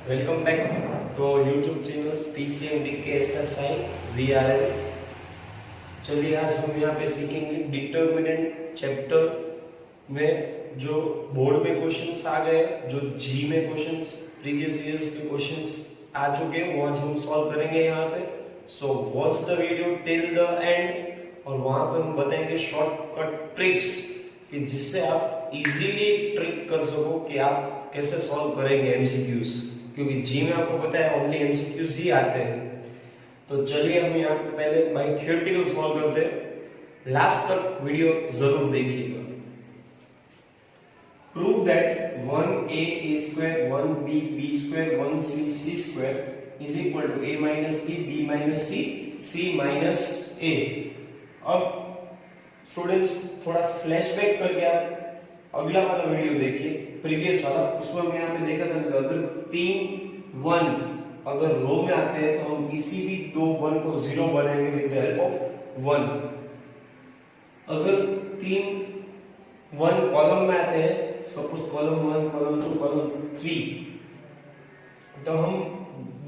Welcome back to YouTube channel PCMDKSSI VRL। चलिए आज हम यहाँ पे सीखेंगे डिटर्मिनेंट चैप्टर में जो बोर्ड में क्वेश्चंस आ गए, जो जी में क्वेश्चंस प्रीवियस ईयर्स के क्वेश्चंस आ चुके हैं, वो आज हम सॉल्व करेंगे यहाँ पे। So watch the video till the end और वहां पे हम बताएंगे शॉर्टकट ट्रिक्स कि जिससे आप इजीली ट्रिक कर सको कि आप कैसे सॉल्व करेंगे एमसीक्यूज, क्योंकि जी में आपको पता है ओनली एमसीक्यूज ही आते हैं। तो चलिए हम यहाँ पे पहले बाय थियोरेटिकल सॉल्व करते हैं, लास्ट तक वीडियो जरूर देखिएगा। Prove that 1a a square 1b b square 1c c square is equal to a minus b b minus c c minus a। अब स्टूडेंट्स थोड़ा फ्लैशबैक करके आप अगला वाला वीडियो देखिए, प्रीवियस वाला। उसमें हमने यहाँ पे देखा था कि अगर 3 1 अगर रो में आते हैं तो हम किसी भी दो 1 को 0 बनाएंगे विद द हेल्प ऑफ 1। अगर 3 1 कॉलम में आते हैं, सपोज कॉलम 1 कॉलम 2 कॉलम 3, तो हम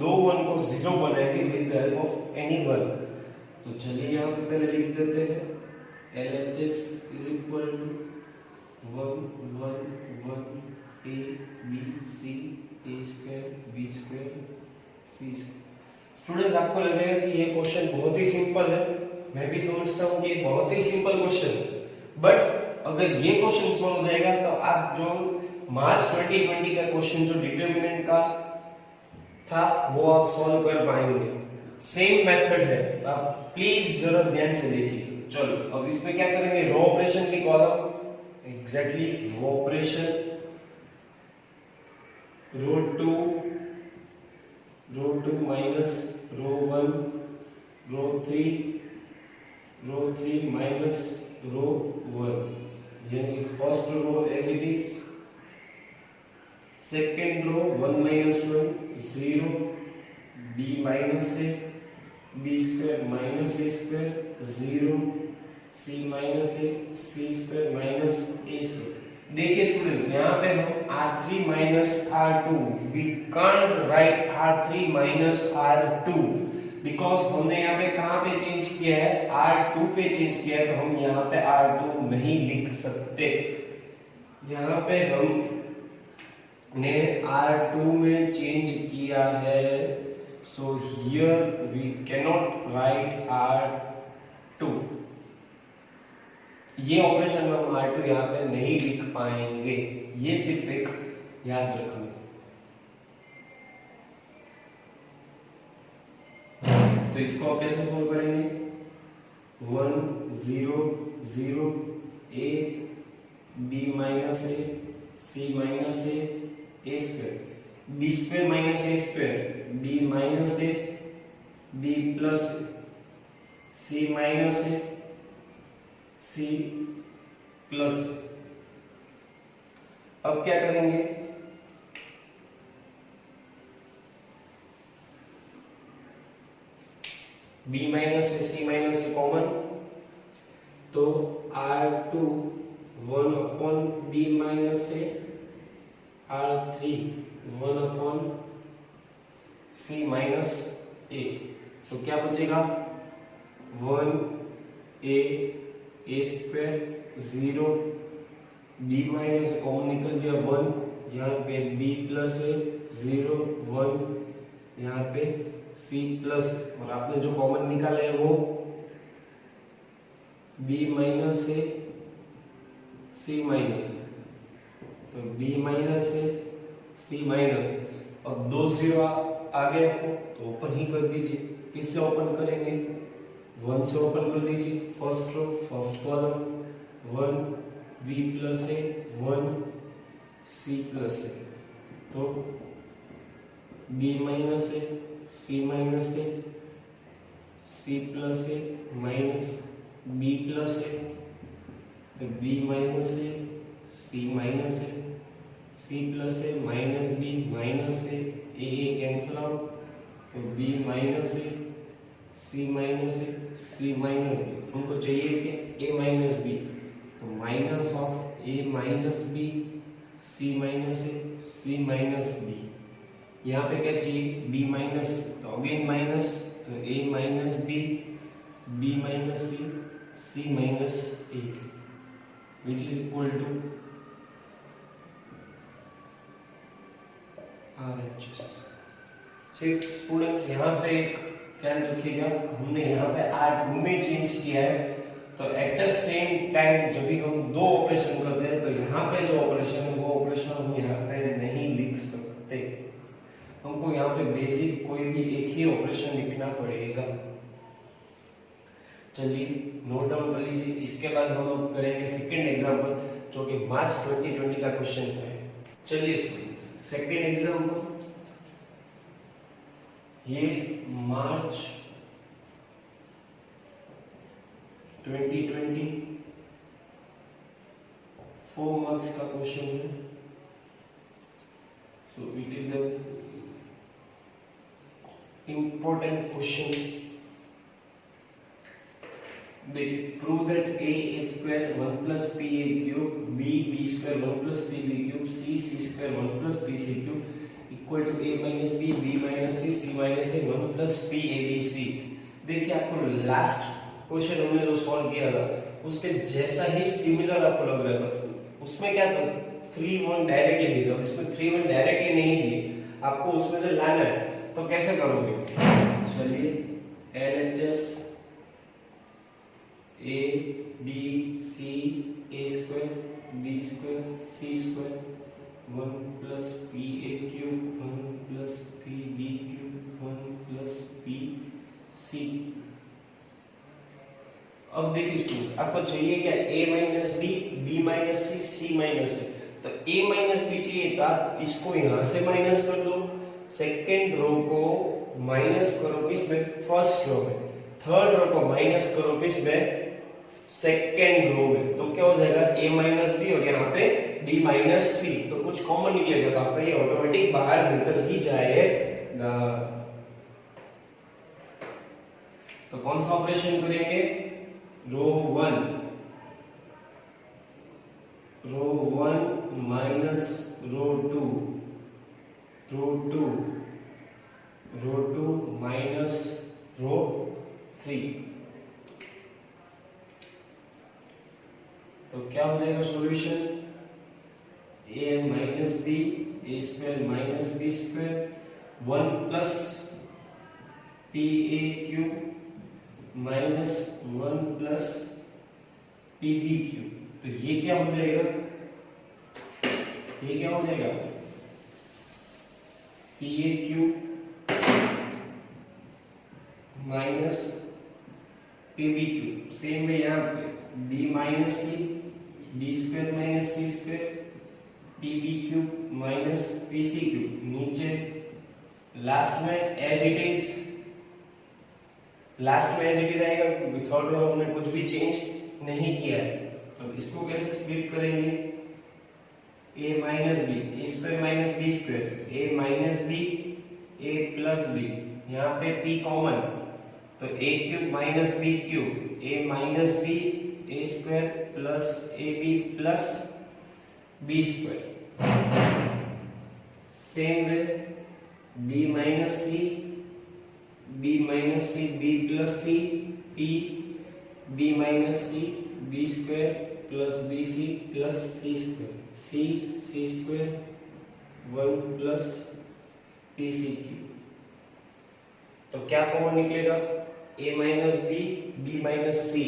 दो 1 को 0 बनाएंगे with the help of any 1। तो चलिए यहाँ पे पहले लिख देते हैं LHS is equal to 1 1 1 a b c a square b square c square। Students आपको लगेगा कि ये क्वेश्चन बहुत ही सिंपल है, मैं भी समझता हूँ कि ये बहुत ही सिंपल क्वेश्चन है, बट अगर ये क्वेश्चन सॉल्व हो जाएगा तो आप जो मार्च 2020 का क्वेश्चन जो डिटरमिनेंट का था वो आप सॉल्व कर पाएंगे। सेम मेथड है, तो आप प्लीज जरा ध्यान से देखिए। चलो अब इसमें क्या करेंगे, रो ऑपरेशन की column exactly row operation, row 2 minus row 1 row 3 minus row 1, यानी first row as it is, second row 1 minus 1 0 b minus a b square minus a square 0 c minus a c square minus a square. देखिए students, यहाँ पे हम r3 minus r2, we can't write r3 minus r2 because हमने यहाँ पे कहाँ पे change किया है, r2 पे चेंज किया है, तो हम यहाँ पे r2 नहीं लिख सकते। यहाँ पे हमने r2 में चेंज किया है, so here we cannot write r2। ये ऑपरेशन में हम r2 यहाँ पे नहीं लिख पाएंगे, ये सिर्फ एक याद रखना। तो इसको आप कैसे सोल्व करेंगे, 1 0 0 a b minus a c minus a square b square minus a square b minus a b plus c minus a c plus. अब क्या करेंगे, b minus a c minus a common, तो r2 1 upon b minus a, r3 1 upon c minus a। तो क्या बचेगा, 1 a square 0 b minus common निकल गया 1, यहाँ पे b प्लस a 0 1, यहाँ पे c प्लस, और आपने जो कॉमन निकाला है वो b minus a c minus, तो b minus a c minus. अब दो 0 आ गए आपको तो ओपन ही कर दीजिए। किससे ओपन करेंगे, 1 से ओपन कर दीजिए, first row first column 1 b plus a 1 c plus a, तो b minus a c minus a c plus a minus b plus a, तो b minus a c minus a c plus a minus b minus a cancel out, तो b minus a c minus a c minus b। हमको चाहिए कि a minus b, तो minus of a minus b c minus a c minus b। यहाँ पे क्या चाहिए b minus, तो अगेन माइनस, तो a minus b, b minus c, c minus a, which is equal to RHS। सिर्फ students यहाँ पे एक ध्यान रखिएगा, हमने यहाँ पे R2 में चेंज किया है, तो एट द सेम टाइम जब भी हम दो ऑपरेशन करते हैं तो यहाँ पे जो ऑपरेशन है वो ऑपरेशन हम यहाँ पे नहीं लिख सकते, हमको यहाँ पे बेसिक कोई भी एक ही ऑपरेशन लिखना पड़ेगा। चलिए नोट डाउन कर लीजिए। इसके बाद हम अब करेंगे सेकंड एग्जांपल, जो कि मार्च 2020 का क्वेश्चन है। चलिए स्टूडेंट्स, सेकंड एग्जांपल, ये मार्च 2020 4 मार्क्स का क्वेश्चन है। So it is a important question. देखिए, prove that a a square 1 plus p a cube, b b square 1 plus p b cube, c c square 1 plus p c cube equal to a minus b b minus c c minus a 1 plus p a b c। देखिए, आपको last question हमने जो solve किया था उसके जैसा ही similar आपको लग रहा है, मतलब उसमें क्या था 3 1 डायरेक्टली दिया, इसमें 3 1 डायरेक्टली नहीं दिए, आपको उसमें से लाना है, तो कैसे करोगे? चलिए, LHS a b c a square b square c square 1 plus p a cube 1 plus p b cube 1 plus p c। अब देखिए स्टूडेंट्स, आपको चाहिए क्या? a minus b, b minus c, c minus a। तो a minus b चाहिए था, इसको यहां से माइनस कर दो, सेकेंड रो को माइनस करो किसमें? फर्स्ट रो में, थर्ड रो को माइनस करो किसमें? सेकेंड रो में। तो क्या हो जाएगा? a माइनस बी और यहाँ पे b माइनस सी, तो कुछ कॉमन निकलेगा, तो आपका ये ऑटोमेटिक बाहर निकल ही जाएगा। तो कौन सा ऑपरेशन करेंगे? रो 1 माइनस रो 2, रो 2 माइनस रो 3। तो क्या हो जाएगा solution? a minus b a square minus b square 1 plus p a cube minus 1 plus p b cube. तो ये क्या हो जाएगा? ये क्या हो जाएगा? p a cube minus p b cube. Same में यहाँ पे b माइनस सी, b square minus C square, P B cube minus P सी क्यूब। नीचे लास्ट में एज इट इज आएगा, क्योंकि थर्ड रो हमने कुछ भी चेंज नहीं किया है। तो इसको कैसे स्प्लिट करेंगे? a minus b, a square minus b square, a minus b a plus b, यहाँ पे p कॉमन, तो a cube minus b cube, a minus b a square plus ab plus b square. Same way b minus C, b minus C b plus c, p b minus C b square plus B C plus C square, c square 1 plus P C cube. तो क्या common निकलेगा? a minus B b minus C,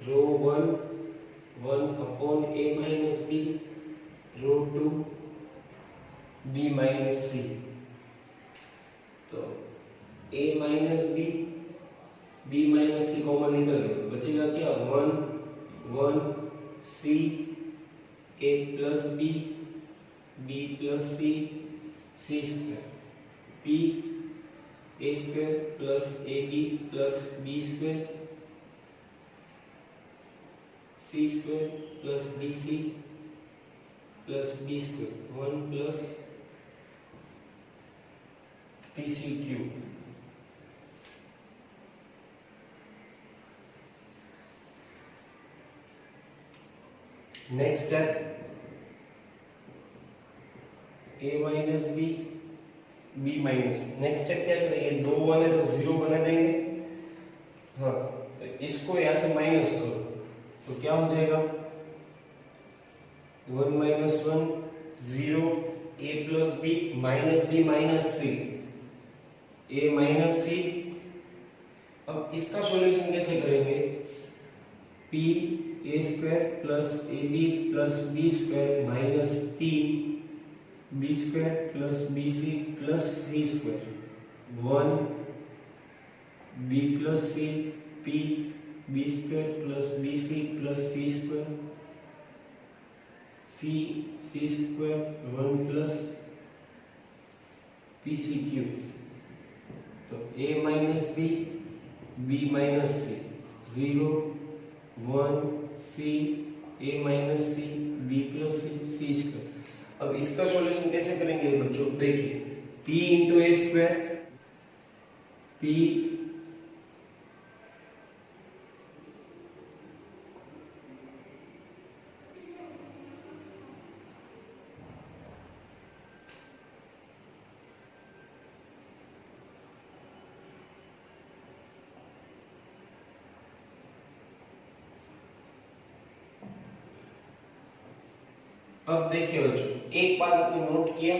row 1 upon a minus B, row 2 b minus C. तो a minus B b minus C common निकल गया, बचेगा क्या? 1 c a plus b b plus c c square, p a square plus ab plus b square, c square plus bc plus b square 1 plus pc cube. Next step, a minus B B minus. Next step क्या करेंगे, 2 1 है तो 0 बना देंगे। हाँ, तो इसको यहाँ से माइनस करो तो क्या हो जाएगा, 1 minus 1 0 a plus b minus b minus c a minus c। अब इसका सॉल्यूशन कैसे करेंगे, p a square plus ab plus b square minus p b square plus bc plus c square 1 b plus c p b square plus bc plus c square c c square 1 plus pc cube. तो a minus b b minus c 0 1 c a minus c b plus c square. अब इसका solution कैसे करेंगे बच्चों, देखिए p into ए square, p अब देखिए बच्चों, एक बात आपने नोट किया,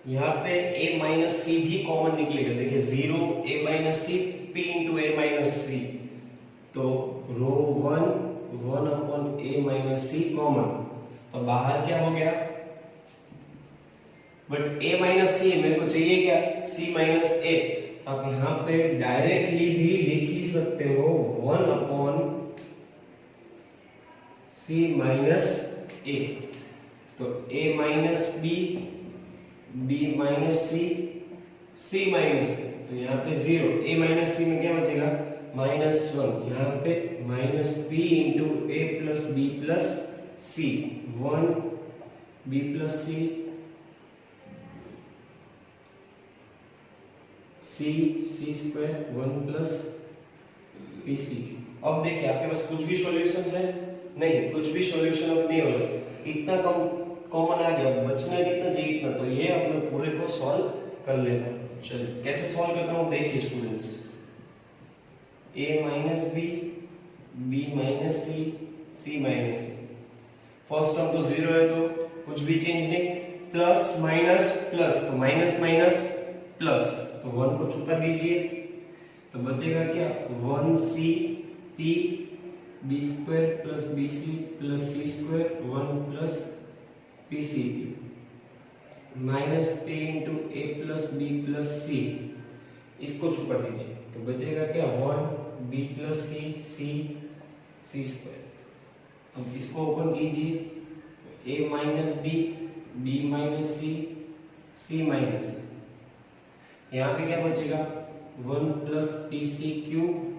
यहाँ पे a माइनस सी भी कॉमन निकलेगा। देखिए 0 a minus C p into A minus C, तो row 1 upon a minus C common, तो बाहर क्या हो गया, बट a माइनस सी मेरे को चाहिए क्या, c माइनस a। तो आप यहाँ पे डायरेक्टली भी लिख ही सकते हो 1 अपॉन c माइनस a। तो a minus b b minus c c minus, तो यहाँ पे 0 a माइनस c में क्या बचेगा -1, यहाँ पे माइनस b इंटू ए plus B plus c 1 b plus सी c square 1 plus B c. अब देखिए आपके पास कुछ भी सॉल्यूशन है नहीं, कुछ भी सॉल्यूशन अब नहीं हो रहा, इतना कम कॉमन आ गया, बचना कितना चाहिए इतना, तो ये अब मैं पूरे को सॉल्व कर लेता हूँ। चलिए कैसे सॉल्व करता हूँ देखिए students, a minus B b minus c c minus c, first term तो 0 है तो कुछ भी चेंज नहीं, प्लस माइनस प्लस, तो माइनस माइनस प्लस, तो 1 को छुपा दीजिए, तो बचेगा क्या 1c p b square plus bc plus c square 1 plus pc minus p into ए प्लस बी प्लस सी, इसको छुपा दीजिए, तो बचेगा क्या 1 b प्लस सी c स्क्वायर। अब इसको ओपन कीजिए, तो a minus B b minus C minus C, यहाँ पे क्या बचेगा 1 plus P C cube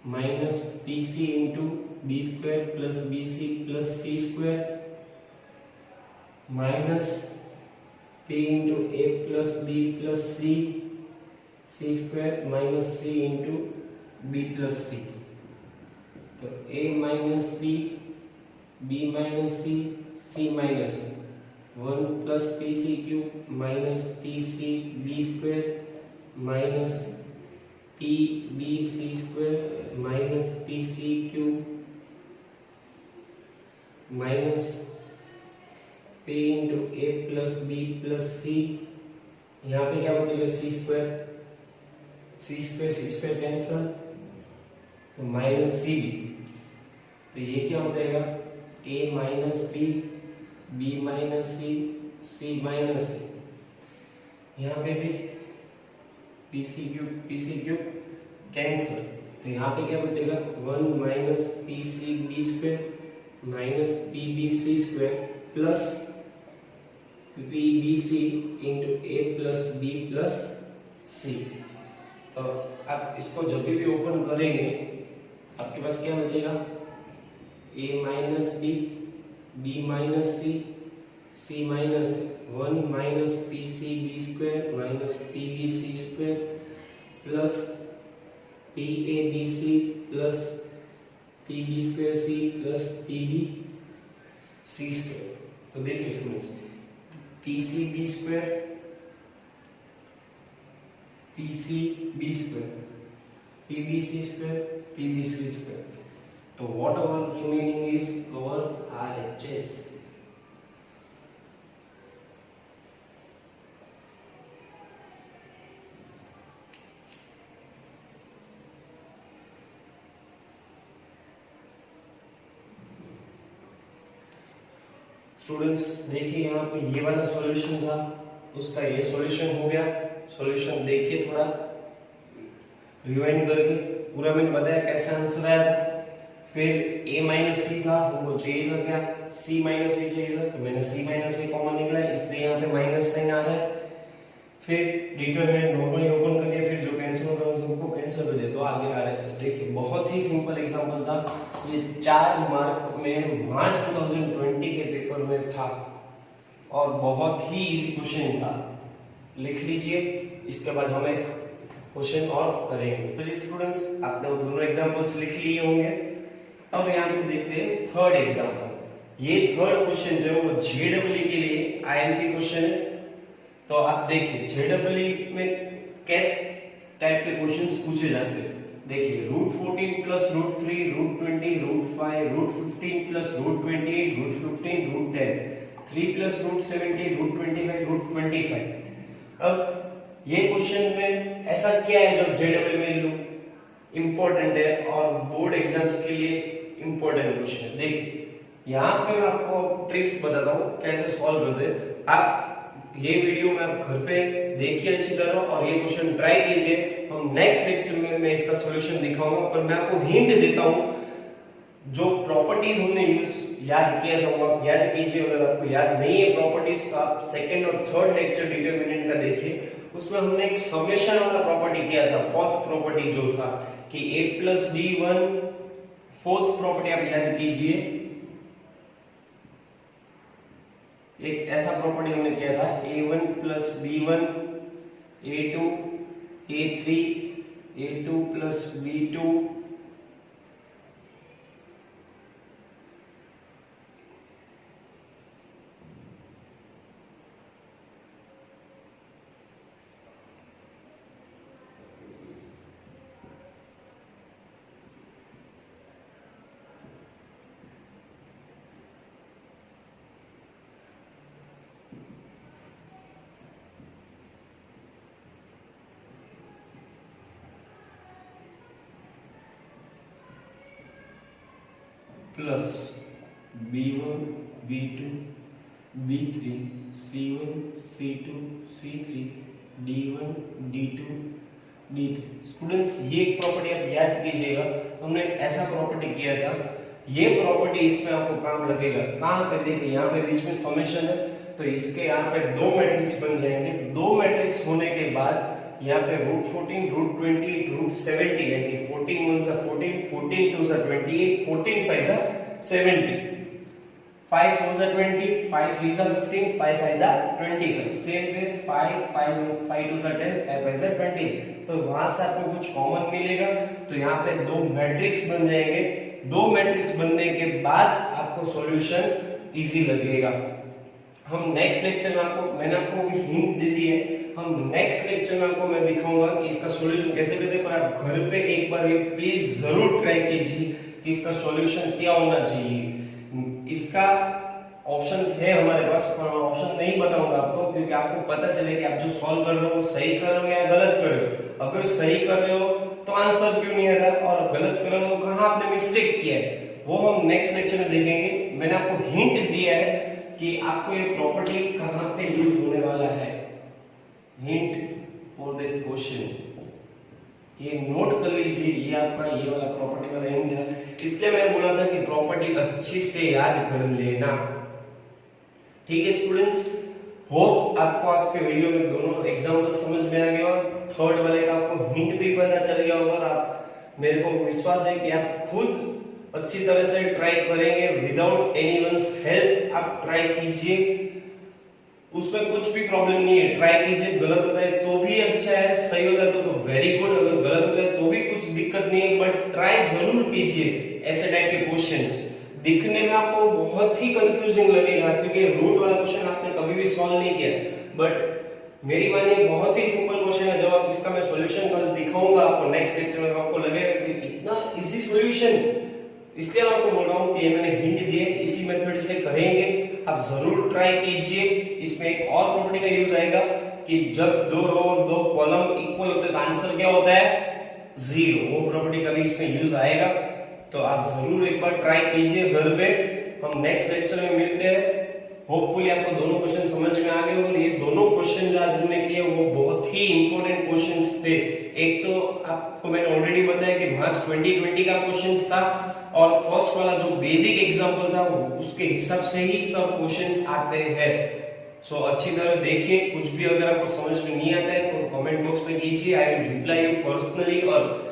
minus P C into B square plus B C plus सी स्क्वायर माइनस p इंटू ए plus B plus सी square minus C into B plus C. तो a minus B minus C minus 1 plus P C cube minus P C B square minus P B C square minus P C cube minus p into A plus B plus C, यहाँ पे क्या बचेगा C square cancel, तो minus C B, तो ये क्या हो जाएगा a minus B minus C minus C, यहाँ पे भी पी सी क्यूब कैंसल, तो यहाँ पे क्या बचेगा 1 minus P C B square minus P B C square plus P B C into ए प्लस बी प्लस सी। तो आप इसको जब भी ओपन करेंगे आपके पास क्या बचेगा a minus B minus C minus 1 minus P C B square minus P B C square plus P A B C plus P B square C plus P B C square. तो देखिए students P C B square PC B square, PBC square, PBC square. तो what our remaining is our RHS. Students देखिए यहाँ पे ये वाला solution था, उसका ये सॉल्यूशन हो गया. सॉल्यूशन देखिए थोड़ा रिवाइंड करके, पूरा मैंने बताया कैसे आंसर आया था. फिर a माइनस सी था, वो j इधर गया, c माइनस a इधर, तो मैंने c माइनस a कॉमन निकला, इसलिए यहाँ पे माइनस साइन आ रहा है. फिर डिटरमिनेंट नॉर्मली ओपन कर दिया, फिर जो कैंसिल होगा उसको कैंसिल कर दिया, तो आगे आ रहा है. देखिए बहुत ही सिंपल एग्जांपल था ये, 4 मार्क में मार्च 2020 के पेपर में था और बहुत ही इजी क्वेश्चन था. लिख लीजिए, इसके बाद हम एक क्वेश्चन और करेंगे. चलिए स्टूडेंट्स, आपने वो दोनों एग्जांपल्स लिख लिए होंगे. अब यहाँ पे देखते हैं थर्ड एग्जांपल. ये थर्ड क्वेश्चन जो है वो जेडब्ल्यू के लिए आईएमपी क्वेश्चन है. तो आप देखिए जेडब्ल्यू में किस टाइप के क्वेश्चंस पूछे जाते हैं. देखिए √14 प्लस √3 √20 √5 √15 प्लस √28 √15 √10 3 प्लस √70 √25 √25. अब ये क्वेश्चन में ऐसा क्या है जो जेडब्ल्यू में लो इंपॉर्टेंट है और बोर्ड एग्जाम्स के लिए इंपॉर्टेंट क्वेश्चन है. देखिए यहाँ पे मैं आपको ट्रिक्स बताता हूँ कैसे सॉल्व करते हैं. आप ये वीडियो में आप घर पे देखिए अच्छी तरह और ये क्वेश्चन ट्राई कीजिए. हम नेक्स्ट लेक्चर में मैं इसका सॉल्यूशन दिखाऊंगा, पर मैं आपको हिंट देता हूँ जो प्रॉपर्टीज हमने याद किया था वो आप याद कीजिए. अगर आपको याद नहीं है प्रॉपर्टीज तो आप सेकंड और थर्ड लेक्चर डिटरमिनेंट का देखिए. उसमें हमने एक समेशन वाला प्रॉपर्टी किया था, फोर्थ प्रॉपर्टी जो था कि a plus b1, fourth property आप याद कीजिए. एक ऐसा प्रॉपर्टी हमने किया था a1 plus b1 a2 a3 a2 plus b2 plus b1 b2 b3 c1 c2 c3 d1 d2 d3. Students ये एक प्रॉपर्टी आप याद कीजिएगा, हमने एक ऐसा प्रॉपर्टी किया था. ये प्रॉपर्टी इसमें आपको काम लगेगा. कहां पे देखिए यहाँ पे बीच में समेशन है, तो इसके यहाँ पे दो मैट्रिक्स बन जाएंगे. दो मैट्रिक्स होने के बाद यहाँ पे √14 √20 √70 यानी 14 1 14 14 2 28 14 5 70 5 4 20 5 3 15 5 5 25. Same way 5 5 5 2 10 5 5 20. तो वहां से आपको कुछ कॉमन मिलेगा, तो यहाँ पे दो मैट्रिक्स बन जाएंगे. दो मैट्रिक्स बनने के बाद आपको सॉल्यूशन इजी लगेगा. हम नेक्स्ट लेक्चर में मैंने आपको हिंट दे दी है. हम नेक्स्ट लेक्चर में आपको मैं दिखाऊंगा कि इसका सॉल्यूशन कैसे करते हैं, पर आप घर पे एक बार ये प्लीज जरूर ट्राई कीजिए कि इसका सॉल्यूशन क्या होना चाहिए. इसका ऑप्शंस है हमारे पास, पर मैं ऑप्शन नहीं बताऊंगा आपको, क्योंकि आपको पता चले कि आप जो सॉल्व कर रहे हो वो सही कर रहे हो या गलत कर रहे हो. अगर सही कर रहे हो तो आंसर क्यों नहीं आ रहा, और गलत कर रहे हो तो कहां आपने मिस्टेक किया है, वो हम नेक्स्ट लेक्चर में देखेंगे. मैंने आपको हिंट दिया है कि आपको ये प्रॉपर्टी कहां पे यूज होने वाला है. हिंट फॉर दिस क्वेश्चन, ये नोट कर लीजिए. ये आपका ये वाला प्रॉपर्टी वाला हिंट है, इसलिए मैंने बोला था कि प्रॉपर्टी अच्छी से याद कर लेना. ठीक है स्टूडेंट्स, होप आपको आज के वीडियो में दोनों एग्जांपल समझ में आ गया और थर्ड वाले का आपको हिंट भी पता चल गया होगा. और आप, मेरे को विश्वास है कि आप खुद अच्छी तरह से ट्राई करेंगे विदाउट एनीवन्स हेल्प. आप ट्राई कीजिए, उसमें कुछ भी प्रॉब्लम नहीं है. ट्राई कीजिए, गलत होता है तो भी अच्छा है, सही होता है तो वेरी गुड, अगर गलत होता है तो भी कुछ दिक्कत नहीं है, बट ट्राई जरूर कीजिए. ऐसे टाइप के क्वेश्चंस दिखने में आपको बहुत ही कंफ्यूजिंग लगेगा, क्योंकि रूट वाला क्वेश्चन आपने कभी भी सॉल्व नहीं किया, बट मेरी मानिए बहुत ही सिंपल क्वेश्चन है। जब आप इसका मैं सॉल्यूशन कल दिखाऊंगा आपको नेक्स्ट लेक्चर में, आपको लगेगा कि इतना इजी सॉल्यूशन। इसलिए मैं आपको बोल रहा हूँ कि ये मैंने हिंट दिए, इसी मेथड से करेंगे। आप जरूर ट्राई कीजिए। इसमें एक और प्रॉपर्टी का यूज आएगा कि जब दो रो और दो कॉलम इक्वल होते हैं तो आंसर क्या होता है? जीरो। वो प्रॉपर्टी का भी इसमें यूज आएगा, तो आप जरूर एक बार ट्राई कीजिए घर पे। हम नेक्स्ट लेक्चर में मिलते हैं। होपफुली आपको दोनों क्वेश्चन समझ में आ गए। और ये दोनों क्वेश्चन जो आज हमने किए वो बहुत ही इंपॉर्टेंट क्वेश्चंस थे। एक तो आपको मैंने ऑलरेडी बताया कि मार्च 2020 का क्वेश्चंस था, और फर्स्ट वाला जो बेसिक एग्जांपल था उसके हिसाब से ही सब क्वेश्चंस आते हैं। सो अच्छी तरह देखिए। कुछ भी अगर आपको समझ में नहीं आता है तो कमेंट बॉक्स में कीजिए, I will reply you personally, और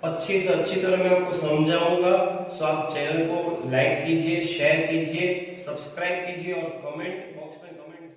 अच्छी से अच्छी तरह मैं आपको समझाऊंगा। सो आप चैनल को लाइक कीजिए, शेयर कीजिए, सब्सक्राइब कीजिए और कमेंट बॉक्स में कमेंट